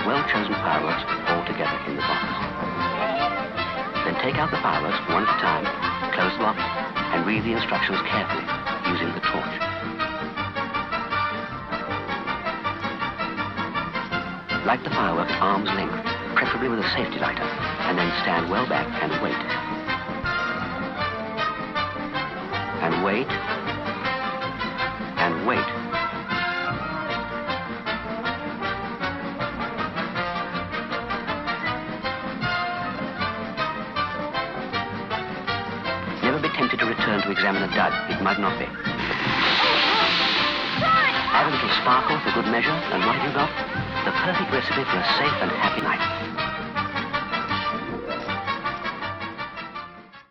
well-chosen fireworks all together in the box. Then take out the fireworks one at a time, close the box, and read the instructions carefully using the torch. Light the firework at arm's length, preferably with a safety lighter, and then stand well back and wait. And wait. And wait. Never be tempted to return to examine a dud. It might not be. Add a little sparkle for good measure, and what have you got? The perfect recipe for a safe and happy night.